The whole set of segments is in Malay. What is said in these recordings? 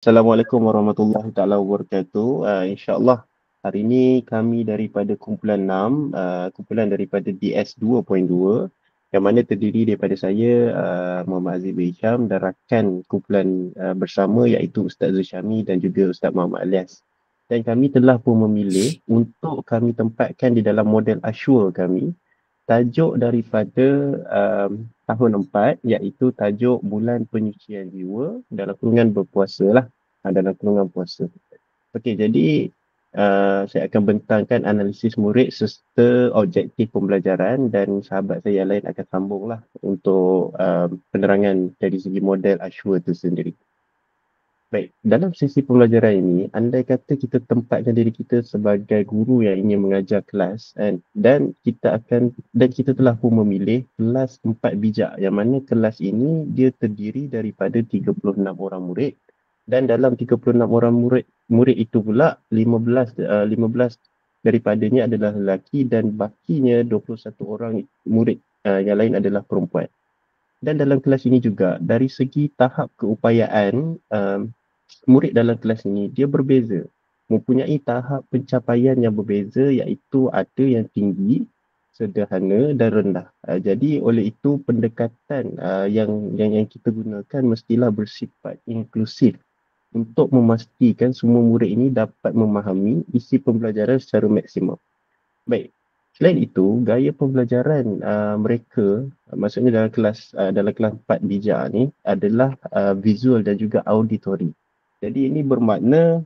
Assalamualaikum warahmatullahi taala wabarakatuh. InsyaAllah hari ini kami daripada kumpulan 6, kumpulan daripada DS 2.2 yang mana terdiri daripada saya, Muhammad Aziz bin Hisham dan rakan kumpulan bersama iaitu Ustaz Zushami dan juga Ustaz Muhammad Alias. Dan kami telah pun memilih untuk kami tempatkan di dalam model Ashura kami tajuk daripada tahun 4 iaitu tajuk bulan penyucian jiwa dalam kurungan berpuasa lah, dalam kurungan puasa. Okey, jadi saya akan bentangkan analisis murid serta objektif pembelajaran dan sahabat saya yang lain akan sambung lah untuk penerangan dari segi model Ashura itu sendiri. Baik, dalam sesi pembelajaran ini, andai kata kita tempatkan diri kita sebagai guru yang ingin mengajar kelas kan, dan kita telah pun memilih kelas 4 bijak yang mana kelas ini dia terdiri daripada 36 orang murid dan dalam 36 orang murid itu pula 15 daripadanya adalah lelaki dan bakinya 21 orang murid yang lain adalah perempuan. Dan dalam kelas ini juga dari segi tahap keupayaan murid dalam kelas ini dia berbeza, mempunyai tahap pencapaian yang berbeza iaitu ada yang tinggi, sederhana dan rendah. Jadi oleh itu pendekatan yang kita gunakan mestilah bersifat inklusif untuk memastikan semua murid ini dapat memahami isi pembelajaran secara maksimum. Baik. Selain itu, gaya pembelajaran mereka, maksudnya dalam kelas 4 bijak ni adalah visual dan juga auditory. Jadi ini bermakna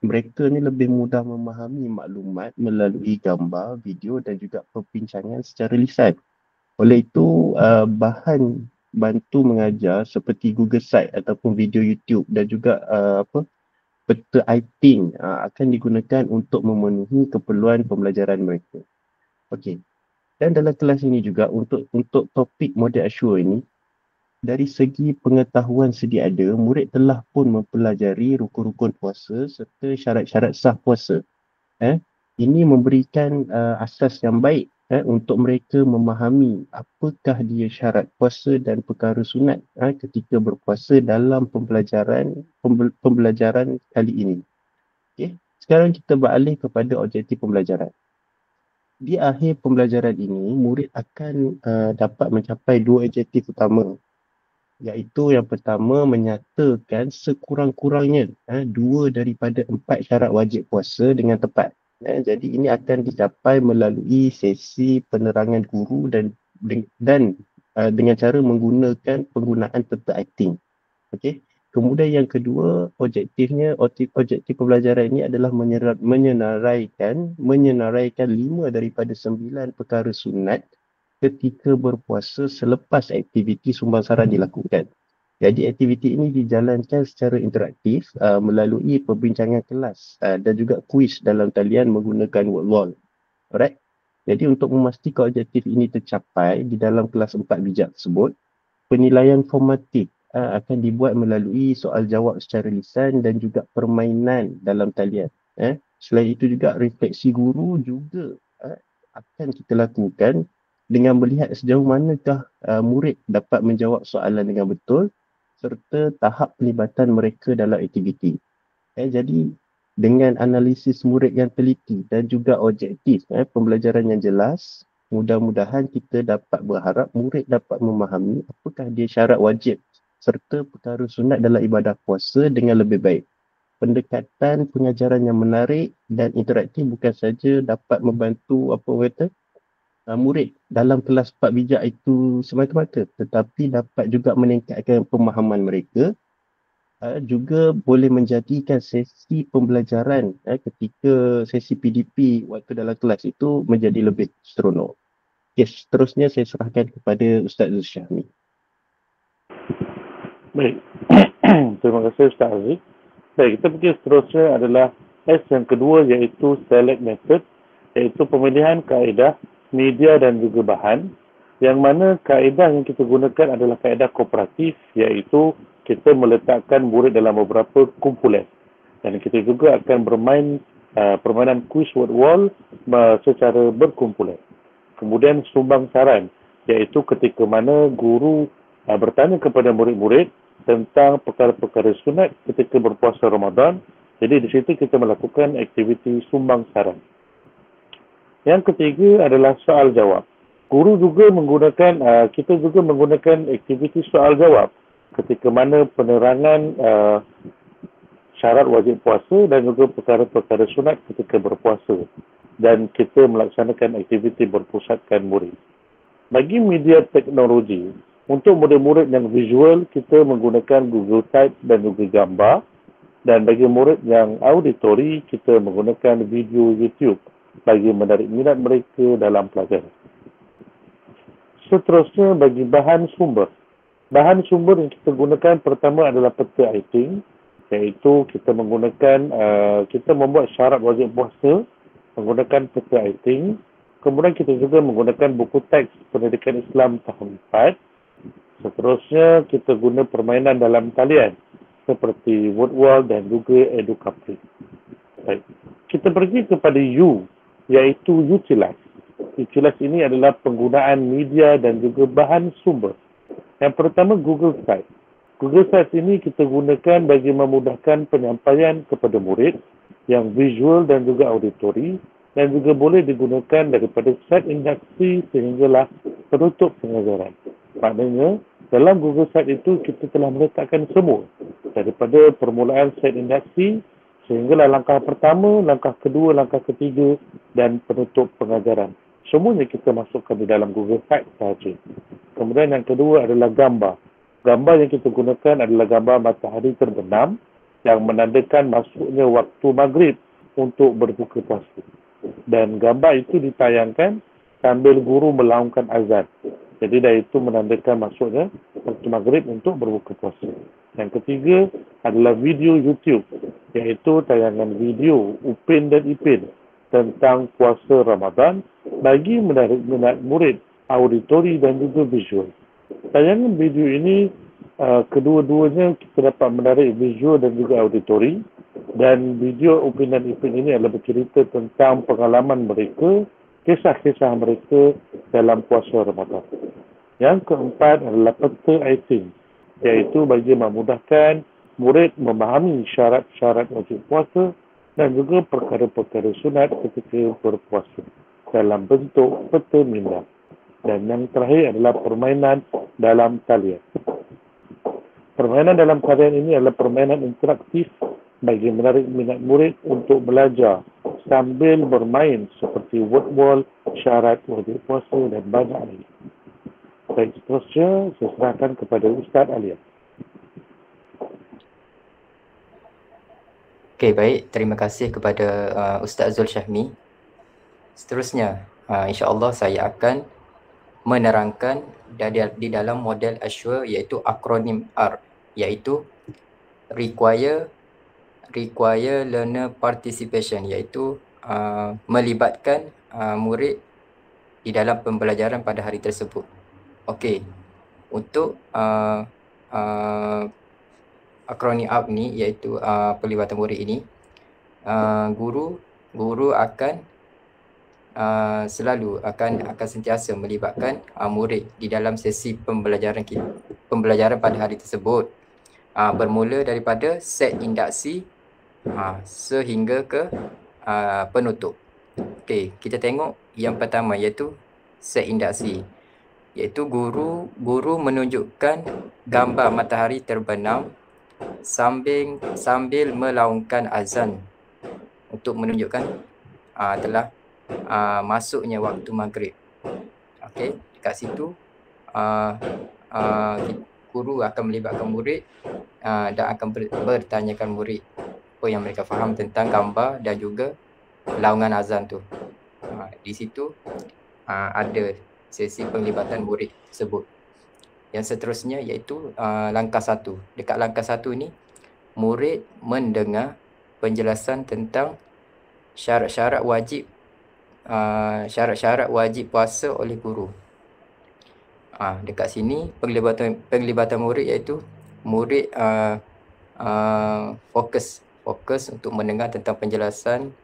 mereka ni lebih mudah memahami maklumat melalui gambar, video dan juga perbincangan secara lisan. Oleh itu, bahan bantu mengajar seperti Google Site ataupun video YouTube dan juga peta iThink akan digunakan untuk memenuhi keperluan pembelajaran mereka. Okey. Dan dalam kelas ini juga untuk topik model Ashura ini, dari segi pengetahuan sedia ada, murid telah pun mempelajari rukun-rukun puasa serta syarat-syarat sah puasa. Ini memberikan asas yang baik untuk mereka memahami apakah dia syarat puasa dan perkara sunat ketika berpuasa dalam pembelajaran kali ini. Okay. Sekarang kita beralih kepada objektif pembelajaran. Di akhir pembelajaran ini, murid akan dapat mencapai dua objektif utama, iaitu yang pertama menyatakan sekurang-kurangnya 2 daripada 4 syarat wajib puasa dengan tepat. Jadi ini akan dicapai melalui sesi penerangan guru dan dengan cara menggunakan penggunaan peta iThink. Okey. Kemudian yang kedua, objektif pembelajaran ini adalah menyenaraikan 5 daripada 9 perkara sunat ketika berpuasa selepas aktiviti sumbangsara dilakukan. Jadi aktiviti ini dijalankan secara interaktif melalui perbincangan kelas dan juga kuis dalam talian menggunakan word wall. Alright. Jadi untuk memastikan objektif ini tercapai di dalam kelas 4 bijak tersebut, penilaian formatif akan dibuat melalui soal jawab secara lisan dan juga permainan dalam talian. Selain itu juga refleksi guru juga akan kita lakukan dengan melihat sejauh manakah murid dapat menjawab soalan dengan betul serta tahap pelibatan mereka dalam aktiviti. Jadi dengan analisis murid yang teliti dan juga objektif, pembelajaran yang jelas, mudah-mudahan kita dapat berharap murid dapat memahami apakah dia syarat wajib serta perkara sunat dalam ibadah puasa dengan lebih baik. Pendekatan pengajaran yang menarik dan interaktif bukan saja dapat membantu murid dalam kelas 4 bijak itu semata-mata, tetapi dapat juga meningkatkan pemahaman mereka, juga boleh menjadikan sesi pembelajaran ketika sesi PDP waktu dalam kelas itu menjadi lebih seronok. Yes, seterusnya saya serahkan kepada Ustaz Zushami. Baik. Terima kasih Ustaz Aziz. Baik, kita pergi seterusnya adalah S yang kedua iaitu select method, iaitu pemilihan kaedah, media dan juga bahan, yang mana kaedah yang kita gunakan adalah kaedah kooperatif, iaitu kita meletakkan murid dalam beberapa kumpulan. Dan kita juga akan bermain permainan quiz word wall secara berkumpulan. Kemudian sumbang saran, iaitu ketika mana guru bertanya kepada murid-murid tentang perkara-perkara sunat ketika berpuasa Ramadan. Jadi di situ kita melakukan aktiviti sumbang saran. Yang ketiga adalah soal jawab. Guru juga menggunakan, kita juga menggunakan aktiviti soal jawab ketika mana penerangan syarat wajib puasa dan juga perkara-perkara sunat ketika berpuasa. Dan kita melaksanakan aktiviti berpusatkan murid. Bagi media teknologi, untuk murid-murid yang visual, kita menggunakan Google Type dan juga gambar. Dan bagi murid yang auditori, kita menggunakan video YouTube bagi menarik minat mereka dalam pelajaran. Seterusnya, bagi bahan sumber. Bahan sumber yang kita gunakan pertama adalah peta iting, iaitu kita menggunakan, kita membuat syarat wajib puasa menggunakan peta iting. Kemudian kita juga menggunakan buku teks Pendidikan Islam tahun 4. Seterusnya, kita guna permainan dalam talian seperti WordWall dan juga EduCapri. Baik. Kita pergi kepada U, iaitu Utilize. Utilize ini adalah penggunaan media dan juga bahan sumber. Yang pertama, Google Sites. Google Sites ini kita gunakan bagi memudahkan penyampaian kepada murid yang visual dan juga auditori, dan juga boleh digunakan daripada set induksi sehinggalah penutup pengajaran. Maknanya, dalam Google Sites itu kita telah meletakkan semua daripada permulaan set induksi sehinggalah langkah pertama, langkah kedua, langkah ketiga dan penutup pengajaran. Semuanya kita masukkan di dalam Google Sites sahaja. Kemudian yang kedua adalah gambar. Gambar yang kita gunakan adalah gambar matahari terbenam yang menandakan masuknya waktu maghrib untuk berbuka puasa. Dan gambar itu ditayangkan sambil guru melaungkan azan. Jadi dah itu menandakan masuknya waktu maghrib untuk berbuka puasa. Yang ketiga adalah video YouTube, iaitu tayangan video Upin dan Ipin tentang puasa Ramadan bagi menarik minat murid, auditori dan juga visual. Tayangan video ini kedua-duanya kita dapat menarik visual dan juga auditori, dan video Upin dan Ipin ini adalah bercerita tentang pengalaman mereka, kisah-kisah mereka dalam puasa Ramadan. Yang keempat adalah peta iting, iaitu bagi memudahkan murid memahami syarat-syarat wajib puasa dan juga perkara-perkara sunat ketika berpuasa dalam bentuk peta minda. Dan yang terakhir adalah permainan dalam talian. Permainan dalam talian ini adalah permainan interaktif bagi menarik minat murid untuk belajar sambil bermain seperti WordWall, syarat wajib puasa dan banyak lagi. Baik, seterusnya saya serahkan kepada Ustaz Alia. Okey, baik. Terima kasih kepada Ustaz Zul Syahmi. Seterusnya, insya-Allah saya akan menerangkan di dalam model Ashwa, iaitu akronim R, iaitu require learner participation, iaitu melibatkan murid di dalam pembelajaran pada hari tersebut. Okey, untuk akronim R ni, iaitu pelibatan murid ini, guru akan selalu akan sentiasa melibatkan murid di dalam sesi pembelajaran pada hari tersebut, bermula daripada set induksi sehingga ke penutup. Okey, kita tengok yang pertama, iaitu set induksi, iaitu guru menunjukkan gambar matahari terbenam sambil melaungkan azan untuk menunjukkan telah masuknya waktu maghrib. Okey, dekat situ guru akan melibatkan murid dan akan bertanyakan murid apa yang mereka faham tentang gambar dan juga laungan azan tu. Di situ ada sesi penglibatan murid tersebut. Yang seterusnya iaitu langkah 1. Dekat langkah 1 ni, murid mendengar penjelasan tentang syarat-syarat wajib puasa oleh guru. Dekat sini penglibatan murid iaitu murid fokus untuk mendengar tentang penjelasan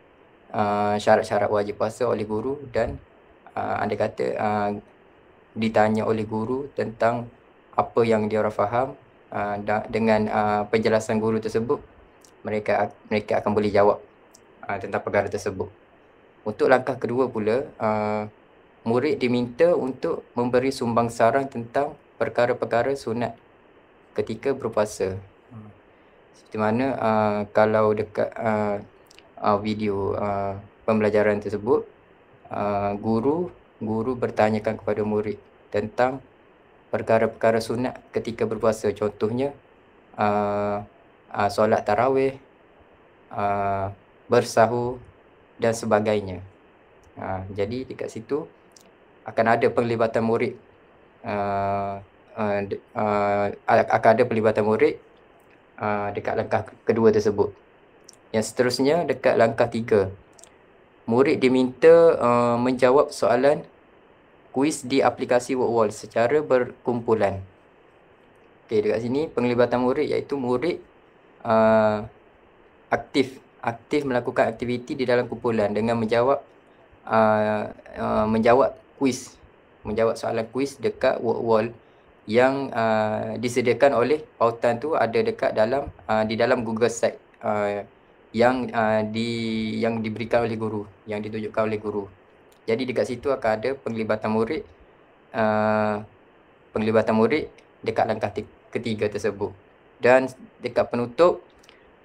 syarat-syarat wajib puasa oleh guru, dan anda kata ditanya oleh guru tentang apa yang dia orang faham dengan penjelasan guru tersebut, mereka akan boleh jawab tentang perkara tersebut. Untuk langkah kedua pula, murid diminta untuk memberi sumbangsaran tentang perkara-perkara sunat ketika berpuasa. Seperti mana kalau dekat video pembelajaran tersebut, guru bertanyakan kepada murid tentang perkara-perkara sunat ketika berpuasa. Contohnya solat tarawih, bersahur dan sebagainya. Jadi dekat situ akan ada penglibatan murid, akan ada pelibatan murid dekat langkah kedua tersebut. Yang seterusnya dekat langkah 3, murid diminta menjawab soalan kuis di aplikasi WordWall secara berkumpulan. Okey, dekat sini penglibatan murid iaitu murid aktif melakukan aktiviti di dalam kumpulan dengan menjawab soalan kuis dekat WordWall yang disediakan oleh pautan tu ada dekat dalam di dalam Google Site yang diberikan oleh guru, yang ditunjukkan oleh guru. Jadi dekat situ akan ada penglibatan murid dekat langkah ketiga tersebut. Dan dekat penutup,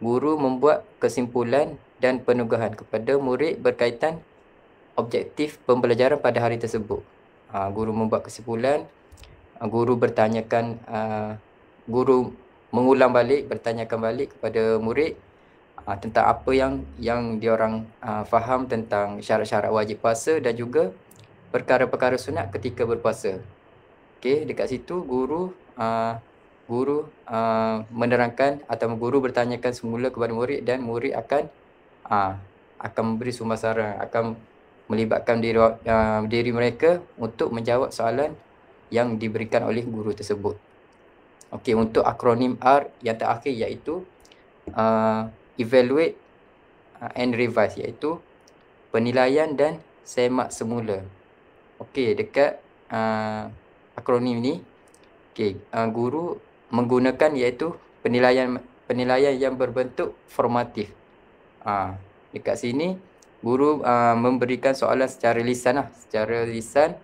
guru membuat kesimpulan dan penugahan kepada murid berkaitan objektif pembelajaran pada hari tersebut. Guru membuat kesimpulan, guru mengulang balik, bertanyakan balik kepada murid tentang apa yang diorang faham tentang syarat-syarat wajib puasa dan juga perkara-perkara sunat ketika berpuasa. Okey, dekat situ guru menerangkan atau guru bertanyakan semula kepada murid dan murid akan memberi sumbangsaran, akan melibatkan diri mereka untuk menjawab soalan yang diberikan oleh guru tersebut. Okey, untuk akronim R yang terakhir iaitu evaluate and revise, iaitu penilaian dan semak semula. Okey, dekat akronim ni, guru menggunakan iaitu penilaian yang berbentuk formatif. Dekat sini guru memberikan soalan secara lisan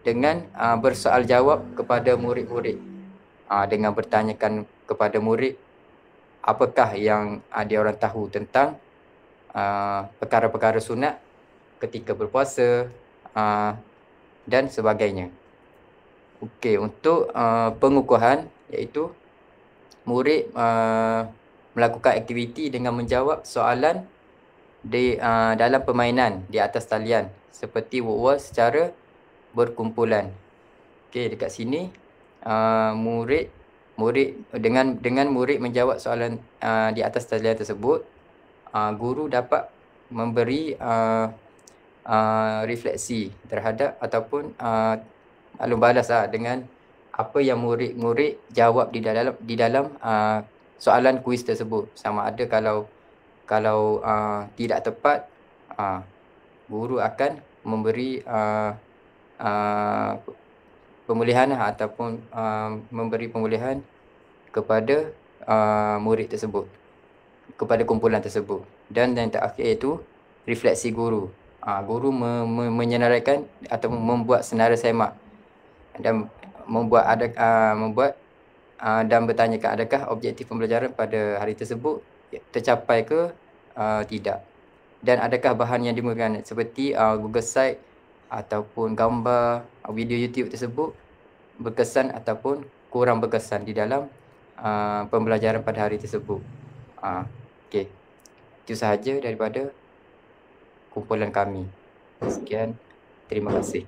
dengan bersoal jawab kepada murid-murid, dengan bertanyakan kepada murid apakah yang diorang tahu tentang perkara-perkara sunat ketika berpuasa dan sebagainya. Okey, untuk pengukuhan iaitu murid melakukan aktiviti dengan menjawab soalan dalam permainan di atas talian seperti WordWall secara berkumpulan. Okey, dekat sini murid dengan murid menjawab soalan di atas talian tersebut, guru dapat memberi refleksi terhadap ataupun maklum balas dengan apa yang murid jawab di dalam soalan kuis tersebut. Sama ada kalau tidak tepat, guru akan memberi pemulihan ataupun memberi pemulihan kepada murid tersebut, kepada kumpulan tersebut. Dan yang terakhir iaitu refleksi guru. Guru menyenaraikan atau membuat senarai semak dan dan bertanyakan adakah objektif pembelajaran pada hari tersebut tercapai ke tidak, dan adakah bahan yang digunakan seperti Google Site ataupun gambar, video YouTube tersebut berkesan ataupun kurang berkesan di dalam pembelajaran pada hari tersebut. Okey, itu sahaja daripada kumpulan kami. Sekian, terima kasih.